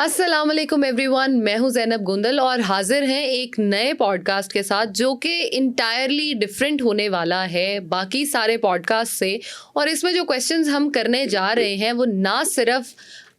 अस्सलाम वालेकुम एवरीवन, मैं हूं ज़ैनब गुंदल और हाजिर हैं एक नए पॉडकास्ट के साथ जो कि इंटायरली डिफरेंट होने वाला है बाकी सारे पॉडकास्ट से। और इसमें जो क्वेश्चंस हम करने जा रहे हैं वो ना सिर्फ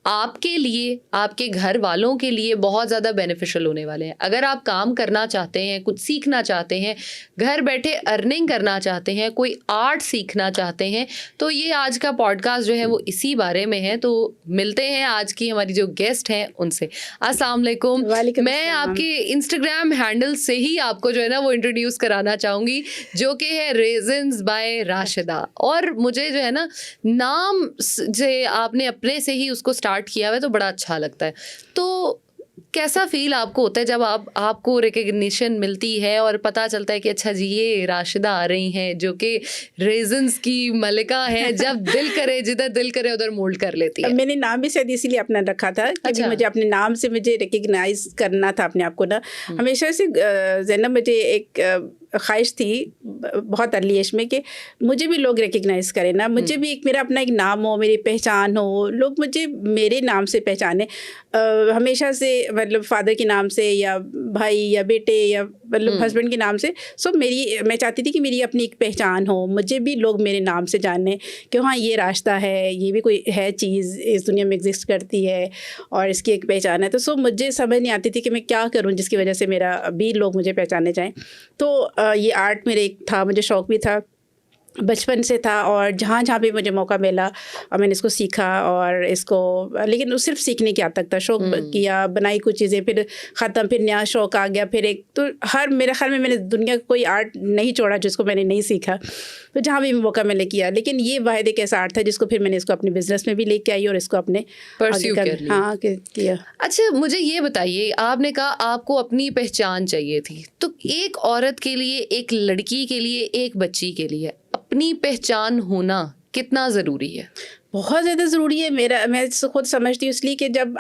आपके लिए, आपके घर वालों के लिए बहुत ज़्यादा बेनिफिशियल होने वाले हैं। अगर आप काम करना चाहते हैं, कुछ सीखना चाहते हैं, घर बैठे अर्निंग करना चाहते हैं, कोई आर्ट सीखना चाहते हैं, तो ये आज का पॉडकास्ट जो है वो इसी बारे में है। तो मिलते हैं आज की हमारी जो गेस्ट हैं उनसे। अस्सलाम वालेकुम। वालेकुम मैं अस्सलाम। आपके इंस्टाग्राम हैंडल से ही आपको जो है ना वो इंट्रोड्यूस कराना चाहूँगी, जो कि है रेजिन्स बाय राशिदा। और मुझे जो है ना नाम से आपने अपने से ही उसको स्टार्ट किया हुआ है तो बड़ा अच्छा लगता है। तो कैसा फील आपको होता है जब आपको रिकग्निशन मिलती है और पता चलता है कि अच्छा जी ये राशिदा आ रही हैं जो कि रेजिन्स की मलिका है, जब दिल करे जिधर दिल करे उधर मोल्ड कर लेती है। मैंने नाम भी शायद इसीलिए अपना रखा था कि अच्छा। मुझे अपने नाम से मुझे रिकग्नाइज करना था अपने आप को ना। हमेशा से ज़ैनब मुझे एक ख्वाहिश थी बहुत अर्ली एज में कि मुझे भी लोग रिकग्नाइज करें ना, मुझे भी एक मेरा अपना एक नाम हो, मेरी पहचान हो, लोग मुझे मेरे नाम से पहचाने। हमेशा से मतलब फादर के नाम से या भाई या बेटे या मतलब हस्बैंड के नाम से। सो मैं चाहती थी कि मेरी अपनी एक पहचान हो, मुझे भी लोग मेरे नाम से जाने कि हाँ ये रास्ता है, ये भी कोई है चीज़ इस दुनिया में एग्जिस्ट करती है और इसकी एक पहचान है। तो मुझे समझ नहीं आती थी कि मैं क्या करूँ जिसकी वजह से मेरा भी लोग मुझे पहचाने जाएँ। तो ये आर्ट मेरे एक था, मुझे शौक़ भी था, बचपन से था। और जहाँ जहाँ भी मुझे मौका मिला और मैंने इसको सीखा और इसको, लेकिन वो सिर्फ सीखने के हद तक था। शौक़ किया, बनाई कुछ चीज़ें, फिर ख़त्म, फिर नया शौक़ आ गया, फिर एक तो मेरे ख्याल में मैंने दुनिया का कोई आर्ट नहीं छोड़ा जिसको मैंने नहीं सीखा। तो जहाँ भी मौका मैंने किया, लेकिन ये वाहिद एक ऐसा आर्ट था जिसको फिर मैंने इसको अपने बिजनेस में भी लेके आई और इसको अपने परस्यू कर लिया। हाँ किया। अच्छा, मुझे ये बताइए, आपने कहा आपको अपनी पहचान चाहिए थी, तो एक औरत के लिए, एक लड़की के लिए, एक बच्ची के लिए अपनी पहचान होना कितना ज़रूरी है? बहुत ज़्यादा ज़रूरी है। मैं खुद समझती हूँ, इसलिए कि जब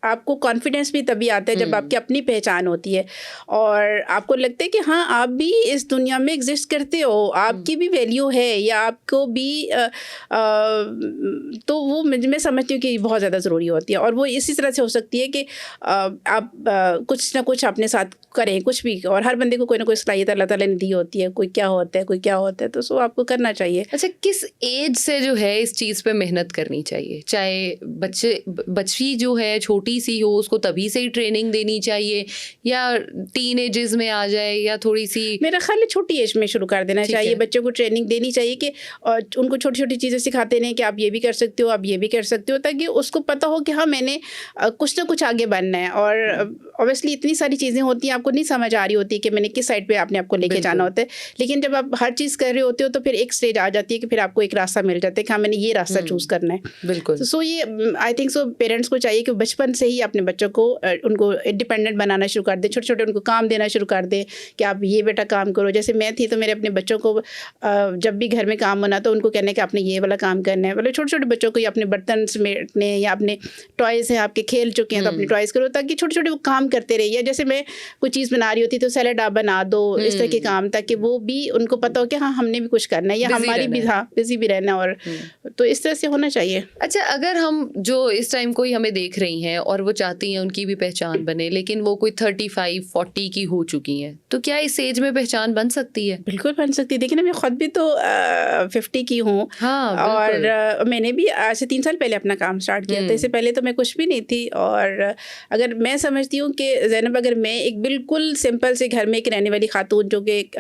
आपको कॉन्फिडेंस भी तभी आता है जब आपकी अपनी पहचान होती है और आपको लगता है कि हाँ आप भी इस दुनिया में एग्जिस्ट करते हो, आपकी भी वैल्यू है या आपको भी तो वो मैं समझती हूँ कि बहुत ज़्यादा ज़रूरी होती है। और वो इसी तरह से हो सकती है कि आप कुछ ना कुछ अपने साथ करें, कुछ भी। और हर बंदे को कोई ना कोई सलाहियत अल्लाह ताला ने दी होती है, कोई क्या होता है, कोई क्या होता है, तो सो आपको करना चाहिए। अच्छा, किस एज से जो है इस चीज़ पे मेहनत करनी चाहिए? चाहे बच्ची जो है छोटी सी हो उसको तभी से ही ट्रेनिंग देनी चाहिए या टीन एजेस में आ जाए या थोड़ी सी? मेरा ख्याल है छोटी एज में शुरू कर देना चाहिए। बच्चों को ट्रेनिंग देनी चाहिए कि उनको छोटी छोटी चीज़ें सिखाते रहें कि आप ये भी कर सकते हो, आप ये भी कर सकते हो, ताकि उसको पता हो कि हाँ मैंने कुछ ना कुछ आगे बनना है। और ऑब्वियसली इतनी सारी चीज़ें होती हैं, आपको नहीं समझ आ रही होती कि मैंने किस साइड पे अपने आप को लेके जाना होता है। लेकिन जब आप हर चीज़ कर रहे होते हो तो फिर एक स्टेज आ जाती है कि फिर आपको एक रास्ता मिल जाता है कि हाँ मैंने ये रास्ता चूज़ करना है। बिल्कुल। तो सो ये आई थिंक सो पेरेंट्स को चाहिए कि बचपन से ही अपने बच्चों को उनको इंडिपेंडेंट बनाना शुरू कर दे, छोटे छोटे उनको काम देना शुरू कर दे कि आप ये बेटा काम करो। जैसे मैं थी तो मेरे अपने बच्चों को जब भी घर में काम होना तो उनको कहना कि आपने ये वाला काम करना है। मतलब छोटे छोटे बच्चों को अपने बर्तन समेटने या अपने टॉयज़ हैं आपके खेल चुके हैं तो अपने टॉयज़ करो, ताकि छोटे छोटे वो काम करते रहिए। या जैसे मैं कोई चीज़ बना रही होती तो सैलेड आप बना दो, इस तरह के काम, ताकि वो भी उनको पता हो कि हाँ हमने भी कुछ करना है या हमारी भी बिजी भी रहना। और तो इस तरह से होना चाहिए। अच्छा, अगर हम जो इस टाइम कोई हमें देख रही हैं और वो चाहती हैं उनकी भी पहचान बने, लेकिन वो कोई 35-40 की हो चुकी हैं, तो क्या इस एज में पहचान बन सकती है? बिल्कुल बन सकती है। देखिए ना, मैं खुद भी तो 50 की हूँ। हाँ, और मैंने भी आज से 3 साल पहले अपना काम स्टार्ट किया था। इससे पहले तो मैं कुछ भी नहीं थी। और अगर मैं समझती हूँ कि ज़ैनब, अगर मैं एक बिल्कुल सिंपल से घर में एक रहने वाली खातून जो कि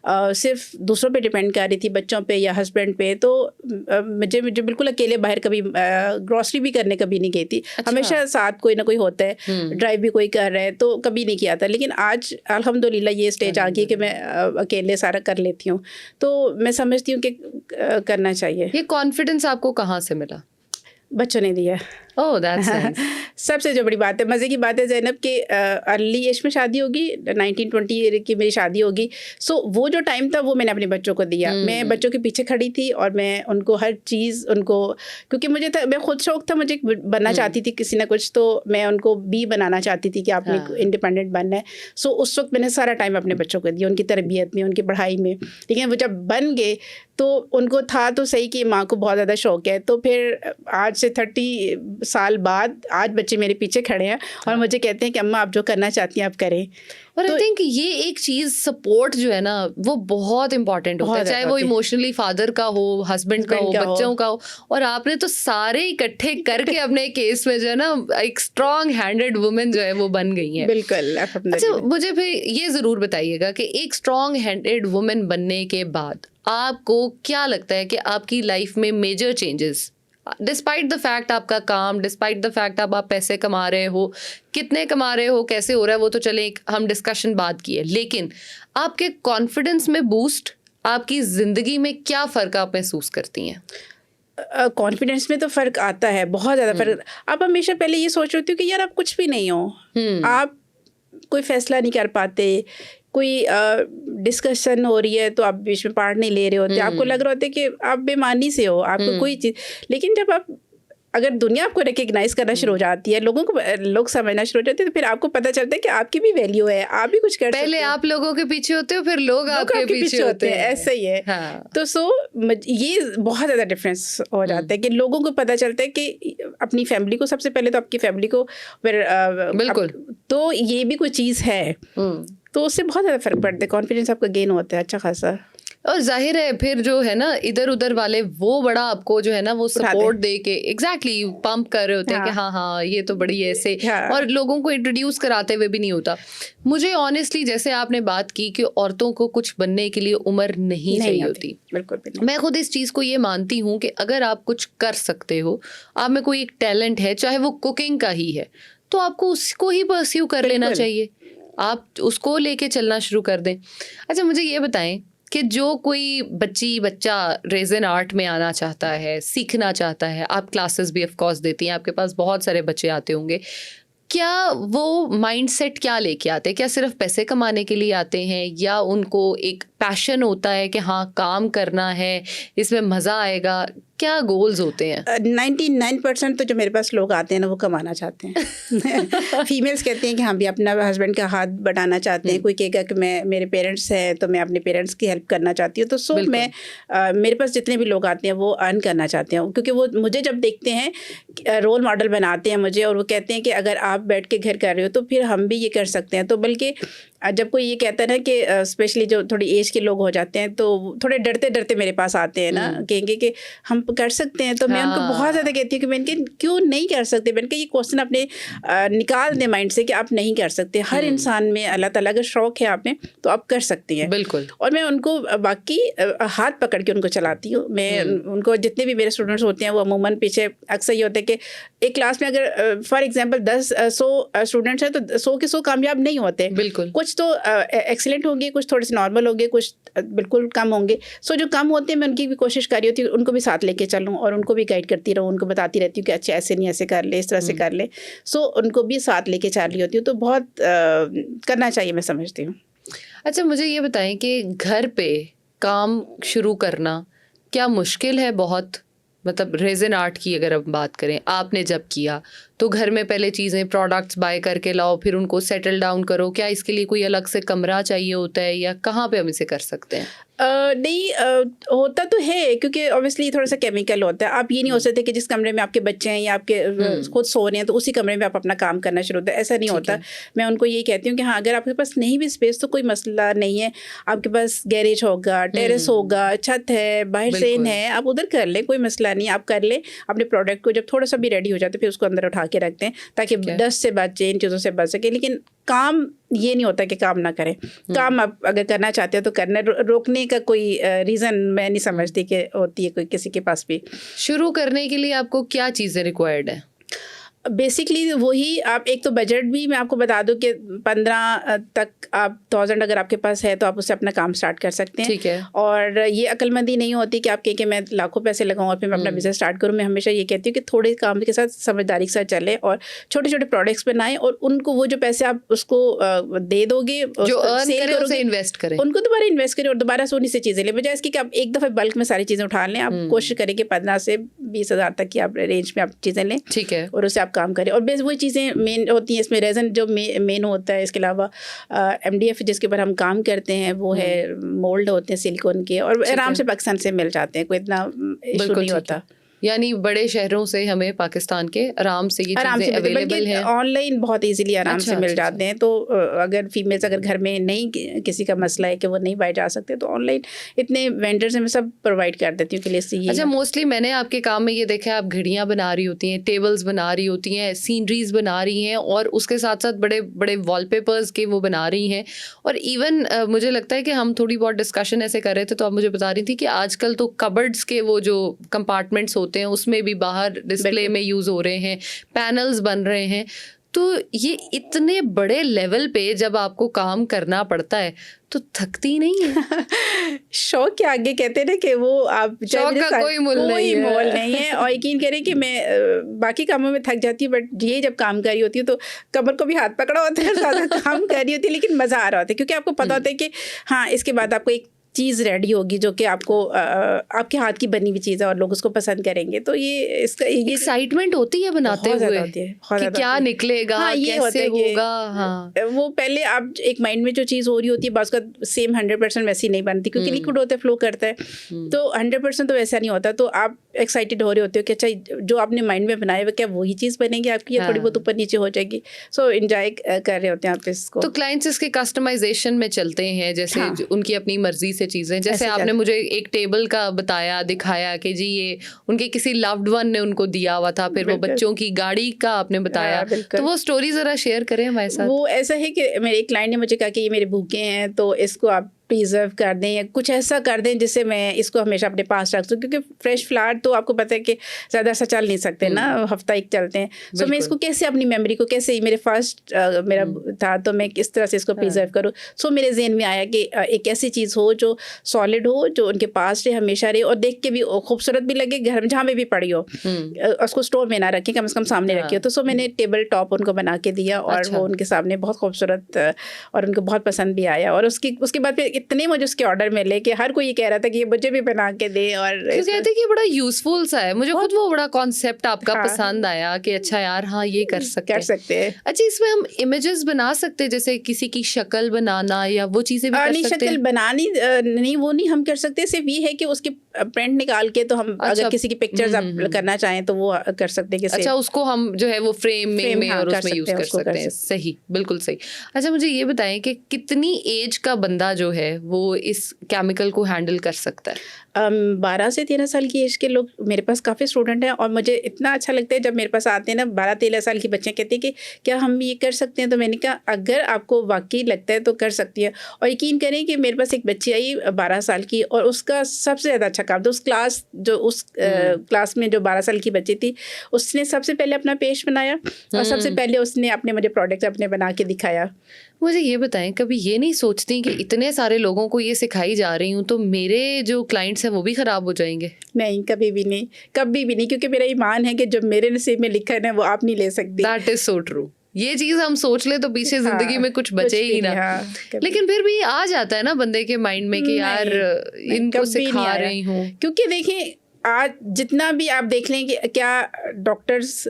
सिर्फ दूसरों पे डिपेंड कर रही थी, बच्चों पे या हस्बैंड पे, तो मुझे बिल्कुल अकेले बाहर कभी ग्रॉसरी भी करने कभी नहीं गई थी। हमेशा साथ कोई ना कोई होता है, ड्राइव भी कोई कर रहा है, तो कभी नहीं किया था। लेकिन आज अल्हम्दुलिल्लाह ये स्टेज आ गई कि मैं अकेले सारा कर लेती हूँ। तो मैं समझती हूँ कि करना चाहिए। ये कॉन्फिडेंस आपको कहाँ से मिला? बच्चों ने दिया। ओह, दैट्स नाइस। सबसे जो बड़ी बात है, मज़े की बात है ज़ैनब के अर्ली एज में शादी होगी, 19-20 की मेरी शादी होगी। सो वो जो टाइम था वो मैंने अपने बच्चों को दिया। मैं बच्चों के पीछे खड़ी थी और मैं उनको हर चीज़ क्योंकि मुझे था, मैं खुद शौक था, मुझे बनना चाहती थी किसी ना कुछ, तो मैं उनको भी बनाना चाहती थी कि आपने इंडिपेंडेंट बनना है। सो उस वक्त मैंने सारा टाइम अपने बच्चों को दिया, उनकी तरबियत में, उनकी पढ़ाई में। लेकिन वो जब बन गए तो उनको था तो सही कि माँ को बहुत ज़्यादा शौक है। तो फिर आज से साल बाद आज बच्चे मेरे पीछे खड़े हैं और मुझे कहते हैं कि अम्मा आप जो करना चाहती हैं आप करें। और आई थिंक ये एक चीज सपोर्ट जो है ना वो बहुत इंपॉर्टेंट होता है, चाहे वो इमोशनली फादर का हो, हस्बैंड का हो, बच्चों का हो, और आपने तो सारे इकट्ठे करके अपने केस में जो है ना एक स्ट्रॉन्ग हैंडेड वुमेन जो है वो बन गई है। बिल्कुल। अच्छा, मुझे फिर ये जरूर बताइएगा कि एक स्ट्रॉन्ग हैंडेड वुमेन बनने के बाद आपको क्या लगता है कि आपकी लाइफ में major changes, despite the fact आपका काम, डिस्पाइट द फैक्ट आप पैसे कमा रहे हो, कितने कमा रहे हो, कैसे हो रहा है, वो तो चले एक हम डिस्कशन बात की है, लेकिन आपके कॉन्फिडेंस में बूस्ट, आपकी जिंदगी में क्या फ़र्क आप महसूस करती हैं? कॉन्फिडेंस में तो फ़र्क आता है, बहुत ज़्यादा फ़र्क। आप हमेशा पहले ये सोच रही थी कि यार आप कुछ भी नहीं हो, आप कोई फैसला नहीं कर पाते, कोई डिस्कशन हो रही है तो आप बीच में पार्ट नहीं ले रहे होते, आपको लग रहा होता है कि आप बेमानी से हो, आपको कोई चीज़। लेकिन जब आप अगर दुनिया आपको रिकग्नाइज करना शुरू हो जाती है, लोग समझना शुरू हो जाते हैं, तो फिर आपको पता चलता है कि आपकी भी वैल्यू है, आप भी कुछ कर सकते हैं। पहले आप लोगों के पीछे होते हो, फिर लोग आपके पीछे होते हैं, ऐसा ही है। हाँ। तो ये बहुत ज़्यादा डिफरेंस हो जाता है कि लोगों को पता चलता है कि अपनी फैमिली को, सबसे पहले तो आपकी फैमिली को, फिर बिल्कुल, तो ये भी कोई चीज़ है, तो उससे बहुत ज़्यादा फर्क पड़ता है, कॉन्फिडेंस आपका गेन होता है अच्छा खासा। और जाहिर है फिर जो है ना इधर उधर वाले वो बड़ा आपको जो है ना वो सपोर्ट दे के एग्जैक्टली पंप कर रहे होते हैं कि हाँ ये तो बड़ी ऐसे, और लोगों को इंट्रोड्यूस कराते हुए भी नहीं होता। मुझे ऑनेस्टली, जैसे आपने बात की कि औरतों को कुछ बनने के लिए उम्र नहीं चाहिए होती, बिल्कुल मैं खुद इस चीज़ को ये मानती हूँ कि अगर आप कुछ कर सकते हो, आप में कोई एक टैलेंट है, चाहे वो कुकिंग का ही है, तो आपको उसको ही परस्यू कर लेना चाहिए, आप उसको लेके चलना शुरू कर दें। अच्छा, मुझे ये बताएं कि जो कोई बच्चा रेज़न आर्ट में आना चाहता है, सीखना चाहता है, आप क्लासेस भी ऑफ कोर्स देती हैं, आपके पास बहुत सारे बच्चे आते होंगे, क्या वो माइंडसेट क्या लेके आते हैं? क्या सिर्फ पैसे कमाने के लिए आते हैं, या उनको एक पैशन होता है कि हाँ काम करना है, इसमें मज़ा आएगा? क्या गोल्स होते हैं? 99% तो जो मेरे पास लोग आते हैं ना वो कमाना चाहते हैं। फीमेल्स कहती हैं कि हम भी अपना हस्बैंड का हाथ बढ़ाना चाहते हैं, कोई कहेगा कि मेरे पेरेंट्स हैं तो मैं अपने पेरेंट्स की हेल्प करना चाहती हूँ, तो मेरे पास जितने भी लोग आते हैं वो अर्न करना चाहते हैं, क्योंकि वो मुझे जब देखते हैं रोल मॉडल बनाते हैं मुझे, और वो कहते हैं कि अगर आप बैठ के घर कर रहे हो तो फिर हम भी ये कर सकते हैं। तो बल्कि जब कोई ये कहता है ना कि स्पेशली जो थोड़ी एज के लोग हो जाते हैं तो थोड़े डरते डरते मेरे पास आते हैं ना, कहेंगे कि हम कर सकते हैं, तो मैं उनको बहुत ज़्यादा कहती हूँ कि मैंने क्यों नहीं कर सकते, मैंने ये क्वेश्चन अपने निकाल दें माइंड से कि आप नहीं कर सकते। हर इंसान में अल्लाह ताला अगर शौक़ है आप में तो आप कर सकती हैं, बिल्कुल। और मैं उनको बाकी हाथ पकड़ के उनको चलाती हूँ। मैं उनको, जितने भी मेरे स्टूडेंट्स होते हैं वो अमूमन पीछे अक्सर ये होता है कि एक क्लास में अगर फॉर एग्जाम्पल 100 स्टूडेंट्स हैं तो 100 के 100 कामयाब नहीं होते, बिल्कुल। कुछ तो एक्सीलेंट होंगे, कुछ थोड़े से नॉर्मल होंगे, कुछ बिल्कुल कम होंगे। सो जो कम होते हैं मैं उनकी भी कोशिश कर रही होती हूँ उनको भी साथ लेके चलूँ और उनको भी गाइड करती रहूँ, उनको बताती रहती हूँ कि अच्छा ऐसे नहीं ऐसे कर ले, इस तरह से कर ले। सो उनको भी साथ लेके चल रही होती हूँ, तो बहुत करना चाहिए मैं समझती हूँ। अच्छा, मुझे ये बताएं कि घर पे काम शुरू करना क्या मुश्किल है बहुत? मतलब रेज़न आर्ट की अगर हम बात करें, आपने जब किया तो घर में पहले चीज़ें प्रोडक्ट्स बाय करके लाओ, फिर उनको सेटल डाउन करो, क्या इसके लिए कोई अलग से कमरा चाहिए होता है, या कहाँ पे हम इसे कर सकते हैं? नहीं, होता तो है, क्योंकि ऑब्वियसली थोड़ा सा केमिकल होता है। आप ये नहीं हो सकते कि जिस कमरे में आपके बच्चे हैं या आपके खुद सो रहे हैं तो उसी कमरे में आप अपना काम करना शुरू होता है, ऐसा नहीं होता। मैं उनको यही कहती हूँ कि हाँ, अगर आपके पास नहीं भी स्पेस तो कोई मसला नहीं है, आपके पास गैरेज होगा, टेरेस होगा, छत है, बाहर सेन है, आप उधर कर लें, कोई मसला नहीं, आप कर लें। अपने प्रोडक्ट को जब थोड़ा सा भी रेडी हो जाते फिर उसको अंदर उठा के रखते हैं ताकि डस्ट से बचे, इन चीज़ों से बच सके। लेकिन काम ये नहीं होता कि काम ना करें, काम आप अगर करना चाहते हो तो करना, रोकने का कोई रीज़न मैं नहीं समझती कि होती है कोई किसी के पास भी। शुरू करने के लिए आपको क्या चीज़ें रिक्वायर्ड है? बेसिकली वही, आप एक तो बजट भी मैं आपको बता दूं कि 15 तक आप 1000 अगर आपके पास है तो आप उससे अपना काम स्टार्ट कर सकते हैं। ठीक है। और ये अक्लमंदी नहीं होती कि आप कहें कि मैं लाखों पैसे लगाऊं और फिर मैं अपना बिजनेस स्टार्ट करूं। मैं हमेशा ये कहती हूँ कि थोड़े काम के साथ समझदारी के साथ चलें और छोटे छोटे प्रोडक्ट्स बनाएं, और उनको वो जो पैसे आप उसको दे दोगे, जो अर्न करें उसे इन्वेस्ट करें, उनको दोबारा इन्वेस्ट करें और दोबारा से उन्हीं से चीज़ें लें, बजाय इसकी कि आप एक दफ़ा बल्क में सारी चीज़ें उठा लें। आप कोशिश करें कि 15 से 20 हज़ार तक की आप रेंज में आप चीज़ें लें। ठीक है। और उससे आप काम करें, और बेस वही चीज़ें मेन होती हैं इसमें। रेज़न जो मेन होता है, इसके अलावा MDF जिसके ऊपर हम काम करते हैं वो है, मोल्ड होते हैं सिलिकॉन के, और आराम से पाकिस्तान से मिल जाते हैं, कोई इतना इशू नहीं होता। यानी बड़े शहरों से हमें पाकिस्तान के आराम से ये आराम से चीजें मिलते, अवेलेबल बल्कि हैं। ऑनलाइन बहुत इजीली आराम अच्छा, से मिल अच्छा, जाते हैं। तो अगर फीमेल्स अगर घर में नहीं किसी का मसला है कि वो नहीं बाहर जा सकते, तो ऑनलाइन इतने वेंडर्स हैं, मैं सब प्रोवाइड कर देती हूँ कि लिए ये अच्छा, मोस्टली मैंने आपके काम में ये देखा है, आप घड़ियां बना रही होती हैं, टेबल्स बना रही होती हैं, सीनरीज बना रही हैं, और उसके साथ साथ बड़े बड़े वॉलपेपर्स के वो बना रही हैं। और इवन मुझे लगता है कि हम थोड़ी बहुत डिस्कशन ऐसे कर रहे थे तो आप मुझे बता रही थी कि आजकल तो कबर्ड्स के वो जो कंपार्टमेंट्स होते हैं उसमें भी बाहर डिस्प्ले में यूज़ हो रहे हैं, पैनल्स बन रहे हैं। तो ये इतने बड़े लेवल पे जब आपको काम करना पड़ता है तो थकती नहीं है? शौक के आगे कहते हैं ना कि वो आप शौक का कोई मोल नहीं है। और यकीन करें कि मैं बाकी कामों में थक जाती हूँ, बट ये जब काम कर रही होती हूँ तो कमर को भी हाथ पकड़ा होता है, ज़्यादा काम कर रही होती है, लेकिन मज़ा आ रहा होता है क्योंकि आपको पता होता है कि हाँ इसके बाद आपको एक चीज़ रेडी होगी जो कि आपको आपके हाथ की बनी हुई चीज़ है और लोग उसको पसंद करेंगे। तो ये इसका ये एक्साइटमेंट होती है बनाते हुए होती है, कि क्या निकलेगा, हाँ, ये कैसे होगा। हाँ, वो पहले आप एक माइंड में जो चीज़ हो रही होती है बस का सेम 100% वैसी नहीं बनती, क्योंकि लिक्विड होता है, फ्लो करता है, तो 100% तो वैसा नहीं होता। तो आप एक्साइटेड हो रहे होते हो कि अच्छा जो आपने माइंड में बनाया हुआ क्या वही चीज़ बनेगी आपकी, या थोड़ी बहुत ऊपर नीचे हो जाएगी। सो एंजॉय कर रहे होते हैं आप इसको। तो क्लाइंट्स इसके कस्टमाइजेशन में चलते हैं, जैसे हाँ, उनकी अपनी मर्जी से चीजें, जैसे आपने मुझे एक टेबल का बताया, दिखाया कि जी ये उनके किसी लव्ड वन ने उनको दिया हुआ था, फिर वो बच्चों की गाड़ी का आपने बताया, तो वो स्टोरी जरा शेयर करें हमारे साथ। वो ऐसा है कि मेरे एक क्लाइंट ने मुझे कहा कि ये मेरे भूखे हैं तो इसको आप प्रिजर्व कर दें या कुछ ऐसा कर दें जिससे मैं इसको हमेशा अपने पास रख सकूँ, क्योंकि फ्रेश फ्लावर तो आपको पता है कि ज़्यादा सा चल नहीं सकते ना, हफ्ता एक चलते हैं। सो मैं इसको कैसे अपनी मेमोरी को कैसे, मेरे फर्स्ट मेरा था तो मैं किस तरह से इसको प्रिजर्व करूँ। सो मेरे जहन में आया कि एक ऐसी चीज़ हो जो सॉलिड हो, जो उनके पास रहे, हमेशा रहे, और देख के भी खूबसूरत भी लगे, घर में जहाँ में भी पड़ी हो, उसको स्टोर में ना रखें, कम से कम सामने रखी हो। तो सो मैंने टेबल टॉप उनको बना के दिया और वो उनके सामने बहुत खूबसूरत और उनको बहुत पसंद भी आया। और उसके बाद फिर इतने मुझे उसके ऑर्डर मिले कि हर कोई ये कह रहा था कि ये मुझे भी बना के दे। और कहते हैं कि बड़ा यूजफुल सा है, मुझे खुद वो बड़ा कॉन्सेप्ट आपका पसंद आया कि अच्छा यार हाँ ये कर सकते हैं। अच्छा, इसमें हम इमेजेस बना सकते हैं, जैसे किसी की शक्ल बनाना या वो चीजें भी कर सकते हैं? शक्ल बनानी नहीं, वो नहीं हम कर सकते, सिर्फ ये है कि उसकी प्रिंट निकाल के, तो हम अगर किसी की पिक्चर्स आप करना चाहें तो वो कर सकते हैं। अच्छा, उसको हम जो है वो फ्रेम में और उसमें यूज कर सकते हैं। सही, बिल्कुल सही। अच्छा, मुझे ये बताएं कि कितनी एज का बंदा जो है वो इस केमिकल को हैंडल कर सकता है? 12 से 13 साल की एज के लोग मेरे पास काफ़ी स्टूडेंट हैं, और मुझे इतना अच्छा लगता है जब मेरे पास आते हैं ना 12-13 साल की बच्चे कहते हैं कि क्या हम ये कर सकते हैं। तो मैंने कहा अगर आपको वाकई लगता है तो कर सकती है। और यकीन करें कि मेरे पास एक बच्ची आई 12 साल की, और उसका सबसे ज़्यादा अच्छा काम, तो उस क्लास में जो 12 साल की बच्ची थी, उसने सबसे पहले अपना पेज बनाया और सबसे पहले उसने अपने मुझे प्रोडक्ट अपने बना के दिखाया। मुझे ये बताएं, कभी ये नहीं सोचती कि इतने सारे लोगों को ये सिखाई जा रही हूँ तो मेरे जो क्लाइंट्स हैं वो भी खराब हो जाएंगे? नहीं, कभी भी नहीं, कभी भी नहीं, क्योंकि मेरा ईमान है कि जो मेरे नसीब में लिखा है ना वो आप नहीं ले सकती। That is so true. ये चीज हम सोच ले तो पीछे जिंदगी में कुछ बचे ही ना। लेकिन फिर भी आ जाता है ना बंदे के माइंड में कि यार इनको सिखा रही हूँ। क्योंकि देखिए आज जितना भी आप देख लें कि क्या डॉक्टर्स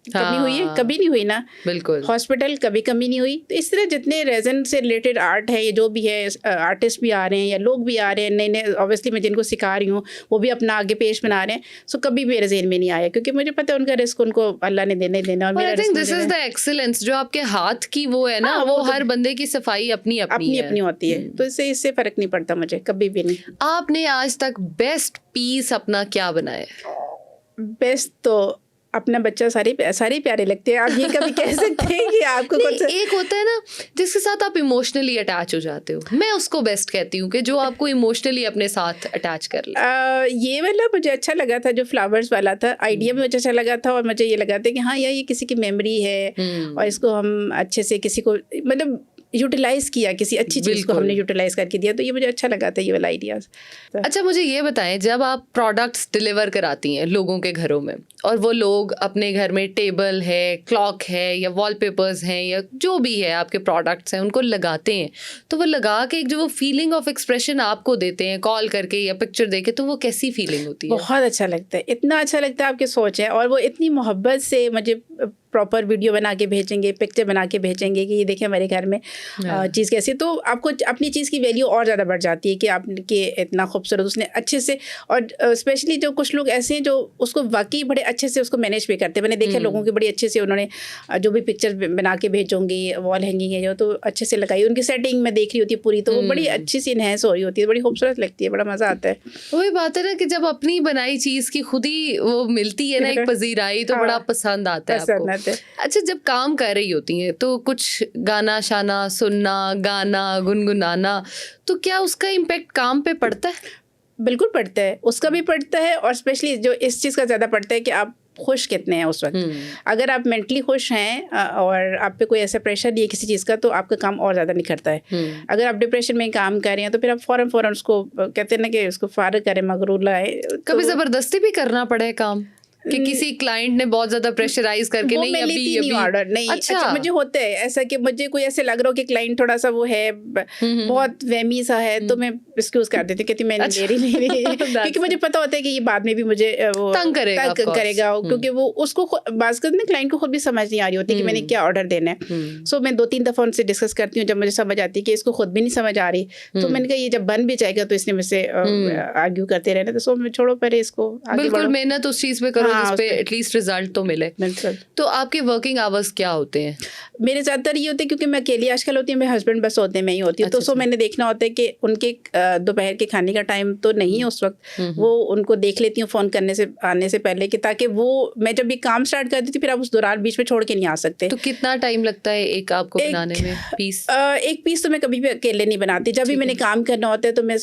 कमी हुई है? कभी नहीं हुई ना। बिल्कुल। हॉस्पिटल कभी कमी नहीं हुई। तो इस तरह जितने रेजन से रिलेटेड आर्ट है, ये जो भी है, आर्टिस्ट भी आ रहे हैं या लोग भी आ रहे हैं नए नए, ऑब्वियसली मैं जिनको सिखा रही हूँ वो भी अपना आगे पेश बना रहे हैं। सो कभी मेरे ज़हन में नहीं आया, क्योंकि मुझे पता है उनका रिस्क उनको अल्लाह ने देना। और I think this is the excellence जो आपके हाथ की वो है ना, वो हर बंदे की सफाई अपनी होती है। तो इससे फ़र्क नहीं पड़ता मुझे, कभी भी नहीं। आपने आज तक बेस्ट पीस अपना क्या बनाया? बेस्ट तो अपना बच्चा सारे प्यारे लगते हैं। आप ये कभी कह सकते हैं कि आपको कुछ एक होता है ना जिसके साथ आप इमोशनली अटैच हो जाते हो, मैं उसको बेस्ट कहती हूँ कि जो आपको इमोशनली अपने साथ अटैच कर ले। ये वाला मुझे अच्छा लगा था, जो फ्लावर्स वाला था, आइडिया भी मुझे अच्छा लगा था, और मुझे ये लगा था कि हाँ यार ये किसी की मेमोरी है और इसको हम अच्छे से किसी को मतलब यूटिलाइज किया, किसी अच्छी चीज़ को हमने यूटिलाइज करके दिया, तो ये मुझे अच्छा लगा था ये वाला आइडियाज। अच्छा, मुझे ये बताएं, जब आप प्रोडक्ट्स डिलीवर कराती हैं लोगों के घरों में और वो लोग अपने घर में टेबल है, क्लॉक है या वॉलपेपर्स हैं या जो भी है आपके प्रोडक्ट्स हैं उनको लगाते हैं, तो वो लगा के एक जो वो फीलिंग ऑफ एक्सप्रेशन आपको देते हैं कॉल करके या पिक्चर देके, तो वो कैसी फीलिंग होती है? बहुत अच्छा लगता है, इतना अच्छा लगता है आपकी सोच है, और वो इतनी मोहब्बत से मुझे प्रॉपर वीडियो बना के भेजेंगे, पिक्चर बना के भेजेंगे कि ये देखें हमारे घर में चीज़ कैसी, तो आपको अपनी चीज़ की वैल्यू और ज़्यादा बढ़ जाती है कि आपके इतना खूबसूरत उसने अच्छे से, और स्पेशली जो कुछ लोग ऐसे हैं जो उसको वाकई बड़े अच्छे से उसको मैनेज भी करते हैं। मैंने देखा लोगों के बड़ी अच्छे से उन्होंने जो भी पिक्चर बना के भेजोंगी, वॉल हैंगिंग है जो, तो अच्छे से लगाई, उनकी सेटिंग में देख रही होती है पूरी, तो वो बड़ी अच्छी सी इनहेंस हो रही होती है, बड़ी खूबसूरत लगती है, बड़ा मज़ा आता है। वही बात है ना कि जब अपनी बनाई चीज़ की खुद ही वो मिलती है ना एक पजीराई, तो बड़ा पसंद आता है आपको। अच्छा, जब काम कर रही होती हैं तो कुछ गाना शाना सुनना, गाना गुनगुनाना, तो क्या उसका इम्पैक्ट काम पे पड़ता है? बिल्कुल पड़ता है, उसका भी पड़ता है, और स्पेशली जो इस चीज़ का ज़्यादा पड़ता है कि आप खुश कितने हैं उस वक्त। अगर आप मेंटली खुश हैं और आप पे कोई ऐसा प्रेशर नहीं है किसी चीज़ का, तो आपका काम और ज़्यादा निखरता है। अगर आप डिप्रेशन में काम कर रहे हैं तो फिर आप फ़ौरन उसको कहते हैं ना कि उसको फारग करें, मगरूर लाए। कभी ज़बरदस्ती भी करना पड़े काम कि किसी क्लाइंट ने बहुत ज्यादा प्रेशराइज करके नहीं अभी ऑर्डर नहीं। अच्छा, मुझे होता है ऐसा कि मुझे कोई ऐसे लग रहा हो कि क्लाइंट थोड़ा सा वो है बहुत वहमी सा है, तो मैं एक्सक्यूज कर देती हूँ, कहती मैं ले रही क्योंकि मुझे पता होता है कि ये बाद में भी मुझे वो तंग करेगा क्योंकि वो उसको बात करते क्लाइंट को खुद भी समझ नहीं आ रही होती कि मैंने क्या ऑर्डर देना है। सो मैं 2-3 दफ़ा उनसे डिस्कस करती हूँ, जब मुझे समझ आती है कि इसको खुद भी नहीं समझ आ रही, तो मैंने कहा ये जब बन भी जाएगा तो इसने मुझसे आर्ग्यू करते रहना, तो सो मैं छोड़ो पहले इसको, बिल्कुल मेहनत उस चीज़ पे करो जिस पे एटलीस्ट रिजल्ट तो मिले। तो आपके वर्किंग आवर्स क्या होते हैं? मेरे ज़्यादातर ये होते हैं क्योंकि मैं अकेली आजकल होती हूँ, मेरे हस्बैंड बस होते हैं, मैं ही होती हूँ, तो सो मैंने देखना होता है कि उनके दोपहर के खाने का टाइम तो नहीं है उस वक्त, वो उनको देख लेती हूँ फ़ोन करने से आने से पहले, कि ताकि वो मैं जब भी काम स्टार्ट करती थी फिर आप उस दौरान बीच में छोड़ के नहीं आ सकते। तो कितना टाइम लगता है एक आपको बनाने में पीस? एक पीस तो मैं कभी भी अकेले नहीं बनाती, जब भी मैंने काम करना होता है तो मैं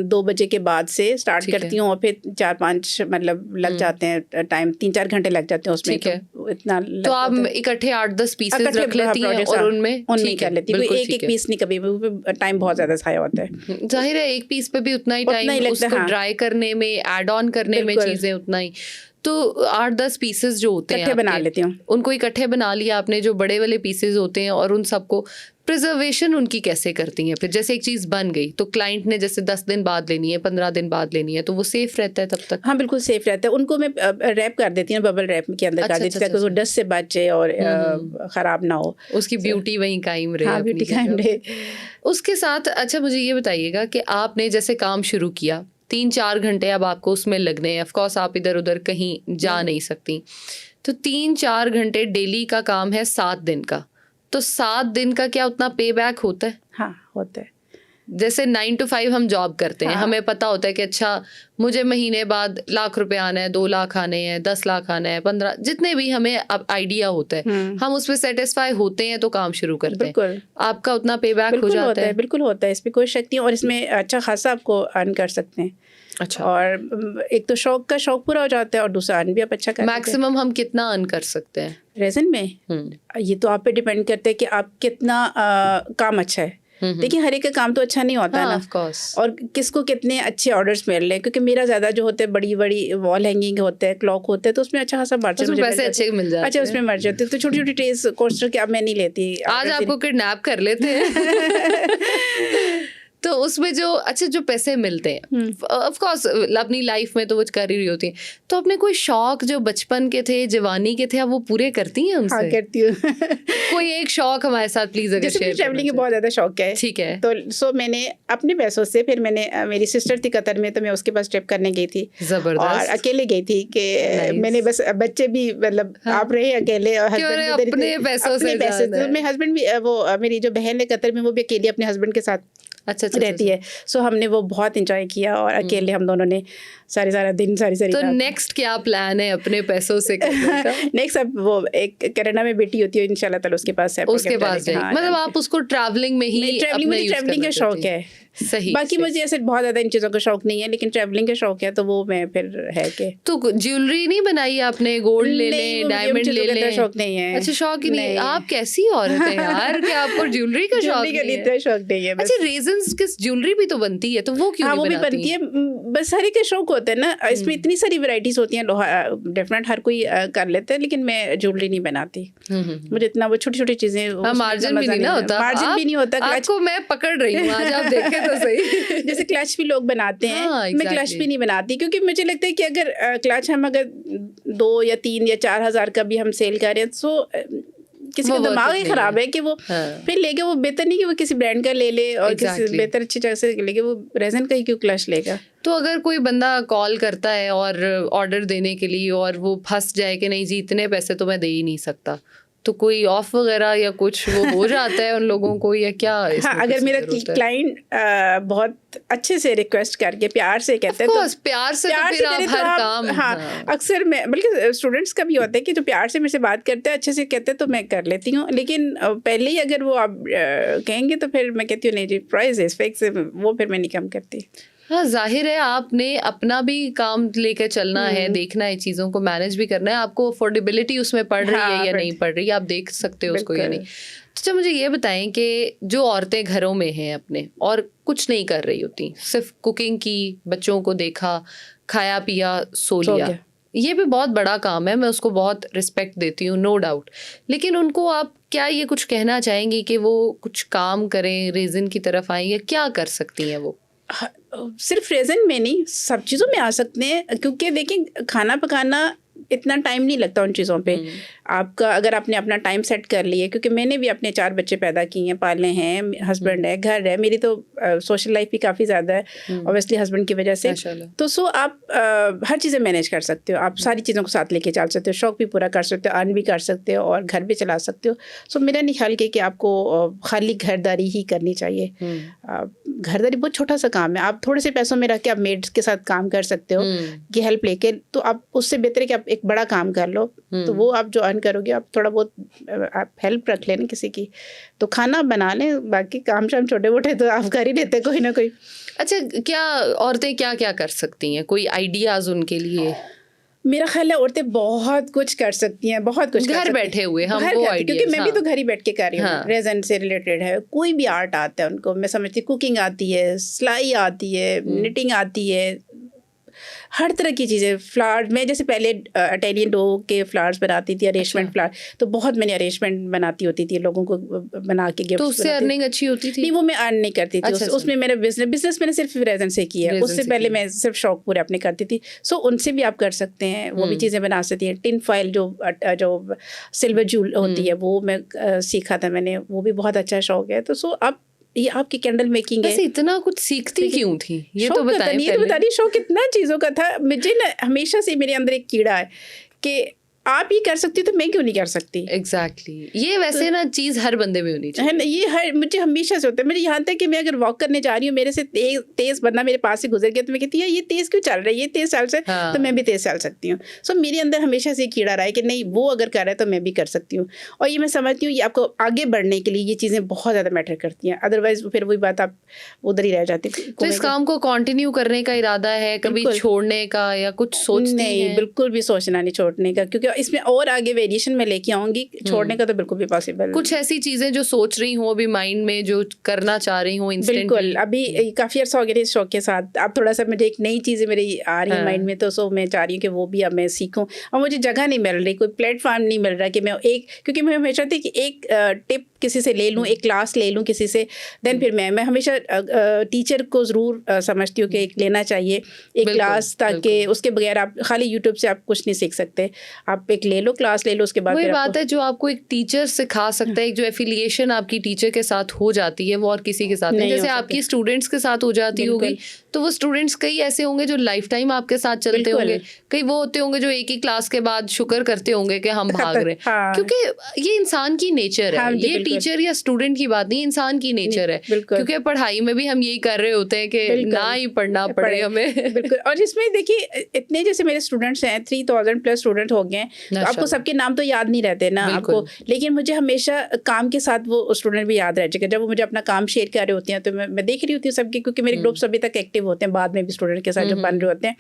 2 बजे के बाद से स्टार्ट करती हूँ और फिर 4-5 मतलब लग जाते हैं टाइम, 3-4 घंटे लग जाते हैं उसमें। तो इतना तो आप इकट्ठे 8-10 पीसेस रख लेती हैं और उनमें कर लेती हूँ, एक पीस नहीं, कभी टाइम बहुत ज्यादा ज़ाया होता है। जाहिर है एक पीस पे भी उतना ही टाइम, उसको ड्राई करने में, ऐड ऑन करने में चीजें उतना ही। तो 8-10 पीसेस जो होते हैं बना लेती हूँ, उनको इकट्ठे बना लिया आपने, जो बड़े वाले पीसेस होते हैं, और उन सबको प्रिजर्वेशन उनकी कैसे करती हैं? फिर जैसे एक चीज़ बन गई तो क्लाइंट ने जैसे 10 दिन बाद लेनी है, 15 दिन बाद लेनी है, तो वो सेफ रहता है तब तक? हाँ बिल्कुल सेफ रहता है। उनको मैं रैप कर देती हूँ, बबल रैप के अंदर कर देती हूँ ताकि वो डस्ट से बचे और ख़राब ना हो, उसकी ब्यूटी वहीं कायम रहे। हाँ, ब्यूटी कायम रहे। उसके साथ अच्छा मुझे ये बताइएगा कि आपने जैसे काम शुरू किया, 3-4 घंटे अब आपको उसमें लगने हैं, ऑफकोर्स आप इधर उधर कहीं जा नहीं सकती, तो 3-4 घंटे डेली का काम है 7 दिन का, तो 7 दिन का क्या उतना पे बैक होता है? हाँ होता है। जैसे 9 to 5 हम जॉब करते हैं, हमें पता होता है कि अच्छा मुझे महीने बाद 1 लाख रुपए आना है, 2 लाख आने हैं, 10 लाख आना है, 15, जितने भी हमें अब आइडिया होता है, हम उस पर सेटिस्फाई होते हैं तो काम शुरू करते हैं। आपका उतना पे बैक हो जाता है? बिल्कुल होता है, इसमें कोई शक नहीं, और इसमें अच्छा खासा आपको अर्न कर सकते हैं। अच्छा, और एक तो शौक पूरा हो जाता है और दूसरा अर्न भी आप अच्छा कर। मैक्सिमम हम कितना अर्न कर सकते हैं रेज़न में? ये तो आप पे डिपेंड करता है कि आप कितना काम अच्छा है। देखिए हर एक का काम तो अच्छा नहीं होता है ना, ऑफ कोर्स, और किसको कितने अच्छे ऑर्डर्स मिल रहे हैं, क्योंकि मेरा ज़्यादा जो होते हैं बड़ी वॉल हैंगिंग होते हैं, क्लॉक होते हैं, तो उसमें अच्छा खासा मार्जिन मुझे पैसे अच्छे मिल जाते हैं। अच्छा उसमें मर जाते हैं, तो छोटी छोटी ट्रेस कोस्टर के अब मैं नहीं लेती। आज आपको किडनैप कर लेते हैं तो उसमें जो पैसे मिलते हैं, ऑफ कोर्स अपनी लाइफ में तो वो कर ही रही होती हैं, तो अपने कोई शौक जो बचपन के थे, जवानी के थे, आप वो पूरे करती हैं उनसे? हाँ करती हूँ कोई एक शौक हमारे साथ प्लीज अगर शेयर। ट्रैवलिंग का बहुत ज़्यादा शौक है। ठीक है, तो सो मैंने अपने पैसों से, फिर मैंने मेरी सिस्टर थी कतर में, तो मैं उसके पास ट्रिप करने गई थी, जबरदस्त, और अकेले गई थी कि मैंने बस बच्चे भी मतलब आप रहे अकेले, और हस्बैंड अपने पैसों से, मेरे हस्बैंड भी, वो मेरी जो बहन है कतर में, वो भी अकेले अपने हस्बैंड के साथ अच्छा रहती है। सो हमने वो बहुत एंजॉय किया, और अकेले हम दोनों ने सारा दिन सारी तो नेक्स्ट क्या प्लान है अपने पैसों से करने का? नेक्स्ट अब वो एक कनाडा में बेटी होती है इंशाल्लाह ताला, उसके पास है, उसके पास मतलब आप उसको ट्रैवलिंग में ही, ट्रैवलिंग का शौक है। सही, बाकी मुझे ऐसे बहुत ज़्यादा इन चीज़ों का शौक नहीं है, लेकिन ट्रैवलिंग का शौक है, तो वो मैं फिर है कि। तो ज्वेलरी नहीं बनाई आपने? गोल्ड ले लें, डायमंड ले लें? शौक नहीं है। अच्छा, शौक ही नहीं। आप कैसी औरत है यार कि आपको ज्वेलरी का शौक नहीं है? शौक नहीं है। अच्छा, रेजन्स किस ज्वेलरी भी तो बनती है, तो वो क्यों नहीं बनती है? बस हर एक का शौक होता है ना, इसमें इतनी सारी वैरायटीज होती हैं, डेफिनेट हर कोई कर लेता है, लेकिन मैं ज्वेलरी नहीं बनाती। मुझे इतना वो छोटी छोटी चीजें, मार्जिन भी नहीं होता, मार्जिन भी नहीं होता। आपको मैं पकड़ रही हूँ आज, आप देखें तो सही। जैसे क्लच भी लोग बनाते हैं, मैं क्लच भी नहीं बनाती, क्योंकि मुझे लगता है कि अगर क्लच हम अगर 2 या 3 या 4 हज़ार का भी हम सेल कर रहे हैं, तो किसी का दिमाग ही खराब है कि वो फिर लेके, वो बेहतर नहीं कि वो किसी ब्रांड का ले ले और किसी बेहतर अच्छी जगह से लेके, वो रेजन का ही क्यों क्लच लेगा। तो अगर कोई बंदा कॉल करता है और ऑर्डर देने के लिए और वो फंस जाए कि नहीं जी इतने पैसे तो मैं दे ही नहीं सकता, तो कोई ऑफ वगैरह या कुछ वो हो जाता है उन लोगों को, या क्या? हाँ, अगर मेरा क्लाइंट बहुत अच्छे से रिक्वेस्ट करके प्यार से कहते हैं तो प्यार से तो फिर आप हर काम, हाँ, अक्सर मैं, बल्कि स्टूडेंट्स का भी होता है कि जो प्यार से मेरे से बात करते हैं, अच्छे से कहते हैं, तो मैं कर लेती हूँ। लेकिन पहले ही अगर वो आप कहेंगे तो फिर मैं कहती हूँ नहीं जी, प्राइस इज फिक्स, वो फिर मैं नहीं कम करती। हाँ, जाहिर है आपने अपना भी काम लेकर चलना है, देखना है, चीज़ों को मैनेज भी करना है, आपको अफोर्डेबिलिटी उसमें पड़ रही है या नहीं पड़ रही, आप देख सकते हो उसको या नहीं। अच्छा, मुझे ये बताएं कि जो औरतें घरों में हैं अपने और कुछ नहीं कर रही होती, सिर्फ कुकिंग की, बच्चों को देखा, खाया पिया, सो लिया, ये भी बहुत बड़ा काम है, मैं उसको बहुत रिस्पेक्ट देती हूँ, नो डाउट, लेकिन उनको आप क्या ये कुछ कहना चाहेंगी कि वो कुछ काम करें, रेज़न की तरफ आएं, या क्या कर सकती हैं वो? सिर्फ रेज़न में नहीं, सब चीज़ों में आ सकते हैं, क्योंकि देखिए खाना पकाना इतना टाइम नहीं लगता उन चीज़ों पे। आपका अगर आपने अपना टाइम सेट कर लिया, क्योंकि मैंने भी अपने 4 बच्चे पैदा किए हैं, पाले हैं, हस्बैंड है, घर है, मेरी तो सोशल लाइफ भी काफ़ी ज़्यादा है ऑब्वियसली हस्बैंड की वजह से, तो सो आप हर चीज़ें मैनेज कर सकते हो, आप सारी चीज़ों को साथ लेके चल सकते हो, शौक भी पूरा कर सकते हो, अर्न भी कर सकते हो और घर भी चला सकते हो। सो मेरा नहीं ख्याल कि आपको खाली घरदारी ही करनी चाहिए। घरदारी बहुत छोटा सा काम है, आप थोड़े से पैसों में रख के आप मेड्स के साथ काम कर सकते हो कि हेल्प लेके, तो आप उससे बेहतर है कि आप एक बड़ा काम कर लो, तो वो आप जो अर्न करोगे, आप थोड़ा बहुत आप हेल्प रख लेना किसी की, तो खाना बना लें, बाकी काम शाम छोटे मोटे तो आप कर ही लेते कोई ना कोई। अच्छा, क्या औरतें क्या क्या कर सकती हैं, कोई आइडियाज उनके लिए? मेरा ख्याल है औरतें बहुत कुछ कर सकती हैं, बहुत कुछ घर बैठे हुए हम वो आइडियाज, क्योंकि मैं भी तो घर ही बैठ के कर रही हूँ, रेज़न से रिलेटेड है, कोई भी आर्ट आता है उनको, मैं समझती हूँ कुकिंग आती है, सिलाई आती है, निटिंग आती है, हर तरह की चीज़ें, फ्लावर्स, मैं जैसे पहले इटालियन डो के फ्लावर्स बनाती थी, अरेंजमेंट फ्लावर, तो बहुत मैंने अरेंजमेंट बनाती होती थी, लोगों को बना के गिफ्ट। तो उससे अर्निंग अच्छी होती थी? नहीं, वो मैं अर्न नहीं करती थी, उसमें मेरा बिजनेस मैंने सिर्फ रेज़न से किया है, उससे पहले मैं सिर्फ शौक पूरे अपने करती थी। सो उनसे भी आप कर सकते हैं, वो भी चीज़ें बना सकती हैं। टिन फॉइल जो सिल्वर जूल होती है, वो मैं सीखा था मैंने, वो भी बहुत अच्छा शौक है। तो सो अब ये आपकी कैंडल मेकिंग है। इतना कुछ सीखती क्यों थी, ये तो बताइए। ये तो बताइए, शौक कितना चीज़ों का था मुझे ना, हमेशा से मेरे अंदर एक कीड़ा है कि आप ये कर सकती हो तो मैं क्यों नहीं कर सकती। एग्जैक्टली ये वैसे ना चीज़ हर बंदे में होनी चाहिए, है ना, ये मुझे हमेशा से होता है। मुझे यहाँ तक कि मैं अगर वॉक करने जा रही हूँ, मेरे से तेज बंदा मेरे पास से गुजर गया, तो मैं कहती है ये तेज़ क्यों चल रहा है, ये तेज़ चल से तो मैं भी तेज़ चल सकती हूँ। सो मेरे अंदर हमेशा से कीड़ा रहा है कि नहीं, वो अगर कर रहा है तो मैं भी कर सकती हूँ। और ये मैं समझती हूँ, ये आपको आगे बढ़ने के लिए ये चीज़ें बहुत ज़्यादा मैटर करती हैं, अदरवाइज फिर वही बात आप उधर ही रह जाती। तो इस काम को कंटिन्यू करने का इरादा है, कभी छोड़ने का या कुछ सोचती नहीं है? बिल्कुल भी सोचना नहीं छोड़ने का, क्योंकि इसमें और आगे वेरिएशन में लेके आऊंगी, छोड़ने का तो बिल्कुल भी पॉसिबल। कुछ ऐसी चीजें जो सोच रही हूँ अभी माइंड में, जो करना चाह रही हूँ इंस्टेंटली? बिल्कुल, अभी काफ़ी अर्सा हो गया इस शौक के साथ, अब थोड़ा सा मुझे एक नई चीज़ें मेरी आ रही है माइंड में, तो सो मैं चाह रही हूँ कि वो भी अब मैं सीखूँ। और मुझे जगह नहीं मिल रही, कोई प्लेटफॉर्म नहीं मिल रहा कि मैं क्योंकि मैं हमेशा थी कि एक टिप किसी से ले लूँ, एक क्लास ले लूँ किसी से, देन फिर मैं हमेशा टीचर को ज़रूर समझती हूँ कि एक लेना चाहिए एक क्लास, ताकि उसके बगैर आप खाली यूट्यूब से आप कुछ नहीं सीख सकते। आप एक ले लो, क्लास ले लो, उसके बाद वही बात है जो आपको एक टीचर सिखा सकता है, एक जो एफिलिएशन आपकी टीचर के साथ हो जाती है वो और किसी के साथ नहीं। जैसे आपकी स्टूडेंट्स के साथ हो जाती होगी, तो वो स्टूडेंट्स कई ऐसे होंगे जो लाइफ टाइम आपके साथ चलते होंगे, कई वो होते होंगे जो एक ही क्लास के बाद शुक्र करते होंगे कि हम भाग रहे हैं, क्योंकि ये इंसान की नेचर है। ये टीचर या स्टूडेंट की बात नहीं, इंसान की नेचर है, क्योंकि पढ़ाई में भी हम यही कर रहे होते हैं कि ना ही पढ़ना पड़े हमें। बिल्कुल। और इसमें देखिए, इतने जैसे मेरे स्टूडेंट्स हैं, 3000 प्लस स्टूडेंट हो गए हैं, तो आपको सबके नाम तो याद नहीं रहते ना आपको, लेकिन मुझे हमेशा काम के साथ वो स्टूडेंट भी याद रह जाएगा। जब वो मुझे अपना काम शेयर कर रहे होते हैं तो मैं देख रही होती हूँ सबके, क्योंकि मेरे ग्रुप्स अभी तक एक्टिव होते हैं, बाद में भी स्टूडेंट के साथ जब बन रहे होते हैं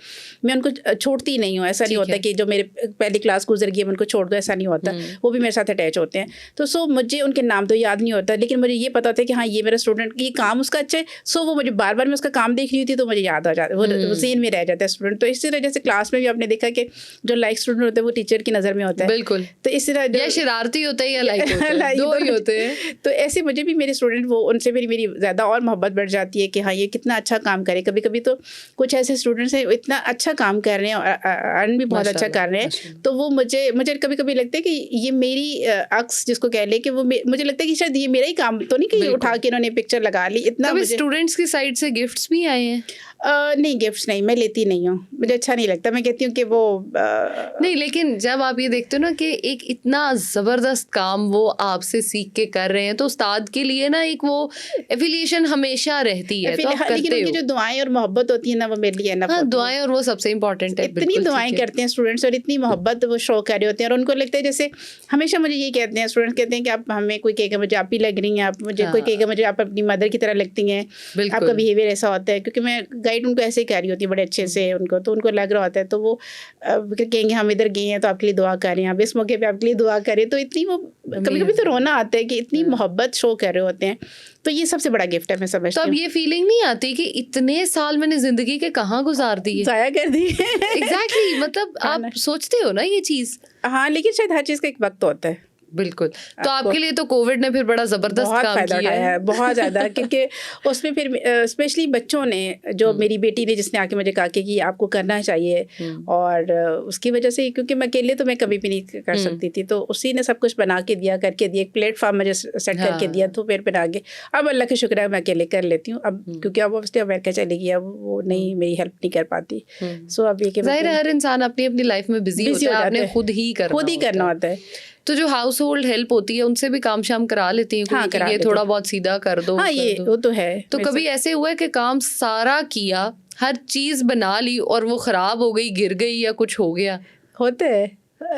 मैं उनको छोड़ती नहीं हूँ। ऐसा नहीं होता कि जो मेरे पहली क्लास गुजर गई मैं उनको छोड़ दूँ, ऐसा नहीं होता। वो भी मेरे साथ अटैच होते हैं। तो सो मुझे उनके नाम तो याद नहीं होता, लेकिन मुझे ये पता होता है कि हाँ ये मेरा स्टूडेंट, ये काम उसका अच्छा है। सो वो मुझे बार बार मैं उसका काम देख रही होती तो मुझे याद आ जाता है, वो सीन में रह जाता है स्टूडेंट। तो इसी तरह जैसे क्लास में भी आपने देखा कि जो लाइक स्टूडेंट होता है वो टीचर की नज़र में होता है। बिल्कुल। तो इस तरह या शरारती होता है या लाइक होता है, दो ही होते हैं। तो ऐसे मुझे भी मेरे स्टूडेंट, वो उनसे मेरी ज़्यादा और मोहब्बत बढ़ जाती है कि हाँ ये कितना अच्छा काम करे। कभी कभी तो कुछ ऐसे स्टूडेंट्स हैं इतना अच्छा काम कर रहे हैं और अर्न भी बहुत अच्छा कर रहे हैं, तो वो मुझे कभी कभी लगता है कि ये मेरी अक्स जिसको कह ले कि वो मुझे लगता है कि शायद ये मेरा ही काम तो नहीं कि उठा के इन्होंने पिक्चर लगा ली। इतना स्टूडेंट्स की साइड से गिफ्ट्स भी आए हैं? नहीं, गिफ्ट्स नहीं, मैं लेती नहीं हूँ, मुझे अच्छा नहीं लगता। मैं कहती हूँ कि वो नहीं, लेकिन जब आप ये देखते हो ना कि एक इतना ज़बरदस्त काम वो आपसे सीख के कर रहे हैं, तो उस्ताद के लिए ना एक वो एफिलिएशन हमेशा रहती है। तो लेकिन उनकी जो दुआएं और मोहब्बत होती है ना, वो मेरे लिए ना, हाँ, दुआएं और वो सबसे इम्पोर्टेंट है। इतनी दुआएं करते हैं स्टूडेंट्स और इतनी मोहब्बत वो शो कर रहे होते हैं, और उनको लगता है जैसे हमेशा मुझे ये कहते हैं स्टूडेंट्स, कहते हैं कि आप हमें, कोई कहेगा मुझे आप ही लग रही हैं, आप मुझे, कोई कहेगा मुझे आप अपनी मदर की तरह लगती हैं, आपका बिहेवियर ऐसा होता है। क्योंकि मैं गाइड उनको ऐसे ही कर रही होती है बड़े अच्छे से उनको, तो उनको लग रहा होता है। तो वो कहेंगे हम इधर गए हैं तो आपके लिए दुआ कर रहे हैं, आप इस मौके पे आपके लिए दुआ करें। तो इतनी वो कभी कभी तो रोना आता है कि इतनी मोहब्बत शो कर रहे होते हैं। तो ये सबसे बड़ा गिफ्ट है, मैं समझती हूँ। तो अब ये फीलिंग नहीं आती कि इतने साल मैंने जिंदगी के कहाँ गुजार दिए, जाया कर दी? एग्जैक्टली, मतलब आप सोचते हो ना ये चीज। हाँ, लेकिन शायद हर चीज का एक वक्त होता है। बिल्कुल। तो आपके लिए तो कोविड ने फिर बड़ा जबरदस्त काम किया है, बहुत ज़्यादा। क्योंकि उसमें फिर स्पेशली बच्चों ने, जो मेरी बेटी ने, जिसने आके मुझे कहा कि आपको करना चाहिए, और उसकी वजह से, क्योंकि मैं अकेले तो मैं कभी भी नहीं कर सकती थी, तो उसी ने सब कुछ बना के दिया, करके दिया, एक प्लेटफॉर्म मुझे सेट करके दिया, तो फिर बना के अब अल्लाह का शुक्र है मैं अकेले कर लेती हूँ अब, क्योंकि अब ऑब्वियसली अमेरिका चली गई, अब वो नहीं, मेरी हेल्प नहीं कर पाती। सो अब ये जाहिर है हर इंसान अपनी अपनी लाइफ में बिजी होता है, आपने खुद ही करना होता है। तो जो हाउस होल्ड हेल्प होती है उनसे भी काम शाम करा लेती हैं? हाँ, ये थोड़ा बहुत सीधा कर दो। हाँ, ये वो तो है। तो कभी ऐसे हुआ है कि काम सारा किया, हर चीज बना ली और वो खराब हो गई, गिर गई या कुछ हो गया? होता है।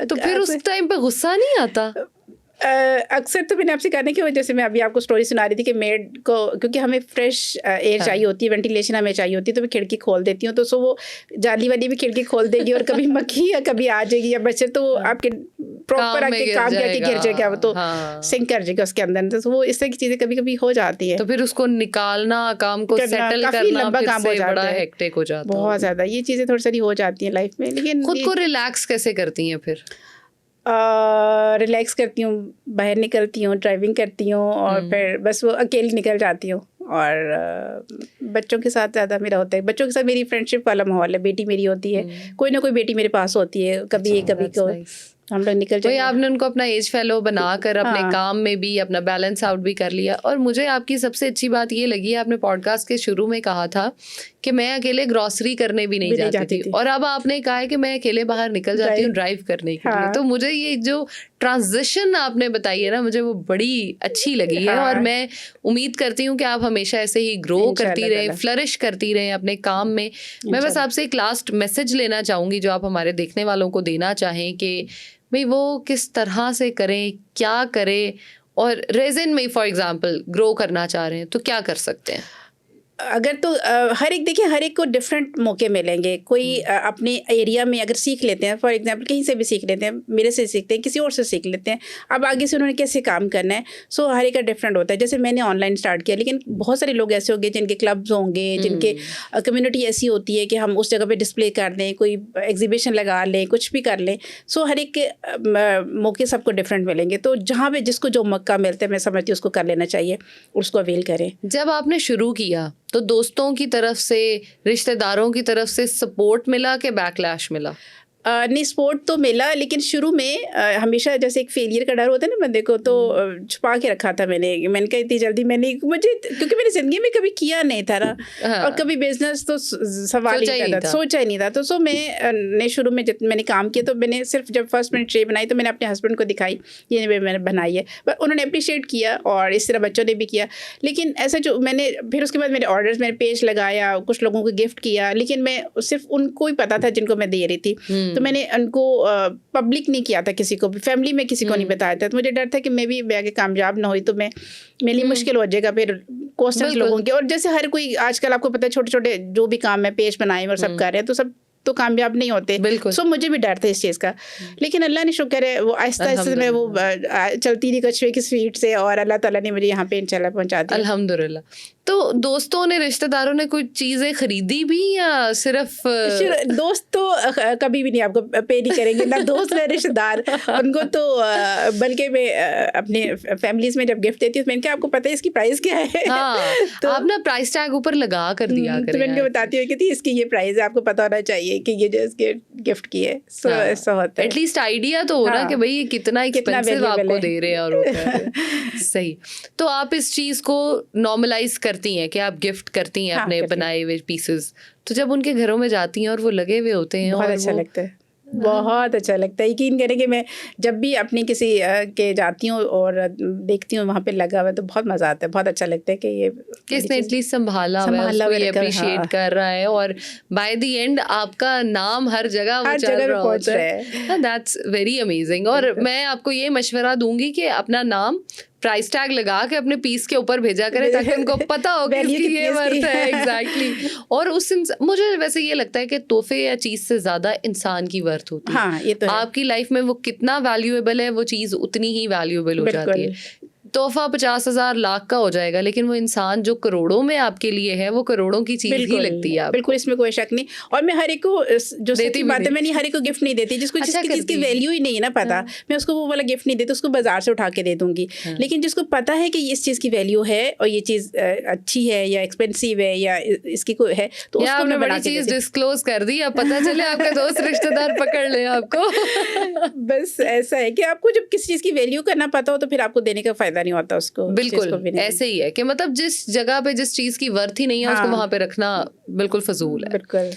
तो फिर उस टाइम पे गुस्सा नहीं आता? अक्सर तो मैंने आपसे कहने की वजह से, मैं अभी आपको स्टोरी सुना रही थी कि मेड को, क्योंकि हमें फ्रेश एयर चाहिए होती है, वेंटिलेशन हमें चाहिए होती है, तो मैं खिड़की खोल देती हूँ, तो सो वो जाली वाली भी खिड़की खोल देगी, और कभी मक्खी या कभी आ जाएगी या बच्चे, तो आपके प्रॉपर आके काम करके गिर जाएगा, वो तो सिंक कर जाएगा उसके अंदर। तो वो इस तरह की चीज़ें कभी कभी हो जाती है, तो फिर उसको निकालना, काम को सेटल करना लंबा काम हो जाता है, हेक्टिक हो जाता है बहुत ज़्यादा। ये चीज़ें थोड़ी सारी हो जाती हैं लाइफ में। लेकिन खुद को रिलैक्स कैसे करती हैं फिर? रिलैक्स करती हूँ, बाहर निकलती हूँ, ड्राइविंग करती हूँ, और फिर बस वो अकेली निकल जाती हूँ। और बच्चों के साथ ज़्यादा मेरा होता है, बच्चों के साथ मेरी फ्रेंडशिप वाला माहौल है। बेटी मेरी होती है, कोई ना कोई बेटी मेरे पास होती है, कभी एक कभी को हम लोग निकल जाते हैं। आपने उनको अपना एज फेलो बनाकर अपने काम में भी अपना बैलेंस आउट भी कर लिया। और मुझे आपकी सबसे अच्छी बात ये लगी, आपने पॉडकास्ट के शुरू में कहा था कि मैं अकेले ग्रॉसरी करने भी नहीं जाती थी, और अब आपने कहा है कि मैं अकेले बाहर निकल जाती हूँ ड्राइव करने के लिए। तो मुझे ये जो ट्रांजिशन आपने बताई है ना, मुझे वो बड़ी अच्छी लगी है, और मैं उम्मीद करती हूँ कि आप हमेशा ऐसे ही ग्रो करती रहें, फ्लरिश करती रहें अपने काम में। मैं बस आपसे एक लास्ट मैसेज लेना चाहूँगी जो आप हमारे देखने वालों को देना चाहें कि भाई वो किस तरह से करें, क्या करें, और रेज़न में फॉर एग्जांपल ग्रो करना चाह रहे हैं तो क्या कर सकते हैं? अगर तो हर एक, देखिए हर एक को डिफरेंट मौके मिलेंगे। कोई अपने एरिया में अगर सीख लेते हैं, फॉर एग्जांपल कहीं से भी सीख लेते हैं, मेरे से सीखते हैं, किसी और से सीख लेते हैं, अब आगे से उन्होंने कैसे काम करना है, सो हर एक का डिफरेंट होता है। जैसे मैंने ऑनलाइन स्टार्ट किया, लेकिन बहुत सारे लोग ऐसे होंगे जिनके क्लब्स होंगे, जिनके कम्युनिटी ऐसी होती है कि हम उस जगह पर डिस्प्ले कर दें, कोई एग्जीबिशन लगा लें, कुछ भी कर लें। सो हर एक के मौके सबको डिफरेंट मिलेंगे। तो जहाँ पे जिसको जो मौका मिलता है, मैं समझती हूँ उसको कर लेना चाहिए, उसको अवेल करें। जब आपने शुरू किया तो दोस्तों की तरफ से, रिश्तेदारों की तरफ से सपोर्ट मिला कि बैकलैश मिला? नहीं, सपोर्ट तो मिला, लेकिन शुरू में हमेशा जैसे एक फेलियर का डर होता है ना बंदे को, तो छुपा के रखा था मैंने कहा इतनी जल्दी मुझे क्योंकि मैंने ज़िंदगी में कभी किया नहीं था ना, और कभी बिजनेस तो सवाल ही नहीं था, सोचा ही नहीं था। तो सो मैंने शुरू में जब मैंने काम किया, तो मैंने सिर्फ जब फर्स्ट मैंने ट्रे बनाई तो मैंने अपने हस्बैंड को दिखाई, ये मैंने बनाई है, पर उन्होंने अप्रिशिएट किया, और इस तरह बच्चों ने भी किया। लेकिन ऐसा जो मैंने फिर उसके बाद मेरे ऑर्डर्स, मैंने पेज लगाया, कुछ लोगों को गिफ्ट किया, लेकिन मैं सिर्फ उनको ही पता था जिनको मैं दे रही थी। तो मैंने उनको पब्लिक नहीं किया था, किसी को भी, फैमिली में किसी को नहीं बताया था। तो मुझे डर था कि मैं भी आगे कामयाब ना हुई तो मैं मेरे लिए मुश्किल हो जाएगा फिर क्वेश्चंस लोगों के। और जैसे हर कोई आजकल आपको पता है छोटे छोटे जो भी काम है, पेज बनाए और सब कर रहे हैं, तो सब तो कामयाब नहीं होते। सो मुझे भी डर था इस चीज़ का, लेकिन अल्लाह ने शुक्र है वो आहिस्ता आहिस्ता मैं वो चलती रही कछुए की स्पीड से, और अल्लाह ताला ने मुझे यहाँ पे इंशाल्लाह पहुँचा दिया, अल्हम्दुलिल्लाह। तो दोस्तों ने, रिश्तेदारों ने कुछ चीज़ें खरीदी भी या सिर्फ दोस्त तो कभी भी नहीं आपको पे नहीं करेंगे, ना दोस्त ना रिश्तेदार उनको तो बल्कि मैं अपने फैमिलीज में जब गिफ्ट देती हूँ, मैंने कहा आपको पता है इसकी प्राइस क्या है? तो आप ना प्राइस टैग ऊपर लगा कर दिया करें। तो मैंने बताती हूँ कि इसकी ये प्राइस है, आपको पता होना चाहिए कि ये जो इसके गिफ्ट की है। सो ऐसा होता है, एटलीस्ट आइडिया तो हो ना कि भाई ये कितना एक्सपेंसिव आपको दे रहे हैं और सही। तो आप इस चीज़ को नॉर्मलाइज करती हैं कि आप गिफ्ट करती हैं अपने बनाए हुए पीसेस, तो जब उनके घरों में जाती हैं और वो लगे हुए होते हैं, बहुत अच्छा लगता है, बहुत अच्छा लगता है। यकीन करें कि मैं जब भी अपनी किसी के जाती हूँ और देखती हूँ वहाँ पे लगा हुआ, तो बहुत मज़ा आता है, बहुत अच्छा लगता है कि ये किसने एटलीस्ट संभाला हुआ है, उसको ये अप्रिशिएट कर रहा है, और बाय द एंड आपका नाम हर जगह वो चल रहा होता है। That's very amazing. और मैं आपको ये मशवरा दूंगी कि अपना नाम प्राइस टैग लगा के अपने पीस के ऊपर भेजा करें, ताकि उनको पता हो कि इसकी ये वर्थ है। एग्जैक्टली। और उस मुझे वैसे ये लगता है कि तोहफे या चीज़ से ज़्यादा इंसान की वर्थ होती है। हाँ, ये तो आपकी लाइफ में वो कितना वैल्यूएबल है, वो चीज़ उतनी ही वैल्यूएबल हो जाती है। तोहफा 50,000 लाख का हो जाएगा, लेकिन वो इंसान जो करोड़ों में आपके लिए है, वो करोड़ों की चीज ही लगती है आपको। बिल्कुल, इसमें कोई शक नहीं। और मैं हर एक को जो सच्ची बात है, मैं नहीं हर एक को गिफ्ट नहीं देती, जिसको जिसकी चीज की वैल्यू ही नहीं है ना पता, मैं उसको वो वाला गिफ्ट नहीं देती, उसको बाजार से उठा के दे दूंगी। लेकिन जिसको पता है कि इस चीज की वैल्यू है और ये चीज अच्छी है या एक्सपेंसिव है या इसकी कोई है, तो उसको मैं बड़ा चीज डिस्क्लोज कर दी, अब पता चले आपके दोस्त रिश्तेदार पकड़ ले आपको। बस ऐसा है कि आपको जब किसी चीज की वैल्यू करना पता हो, तो फिर आपको देने का फायदा नहीं होता उसको। बिल्कुल ऐसे ही है कि मतलब जिस जगह पे जिस चीज की वर्थ ही नहीं है, उसको वहां पे रखना बिल्कुल फजूल है। बिल्कुल।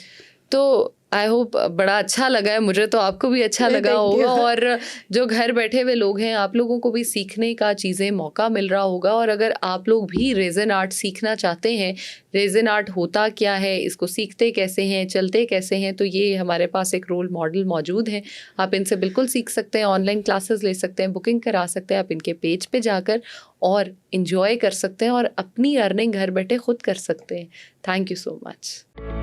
तो आई होप बड़ा अच्छा लगा है मुझे, तो आपको भी अच्छा लगा होगा, और जो घर बैठे हुए लोग हैं, आप लोगों को भी सीखने का चीज़ें मौका मिल रहा होगा। और अगर आप लोग भी रेज़न आर्ट सीखना चाहते हैं, रेज़न आर्ट होता क्या है, इसको सीखते कैसे हैं, चलते कैसे हैं, तो ये हमारे पास एक रोल मॉडल मौजूद हैं। आप इनसे बिल्कुल सीख सकते हैं, ऑनलाइन क्लासेस ले सकते हैं, बुकिंग करा सकते हैं, आप इनके पेज पे जाकर और इन्जॉय कर सकते हैं और अपनी अर्निंग घर बैठे खुद कर सकते हैं। Thank you so much.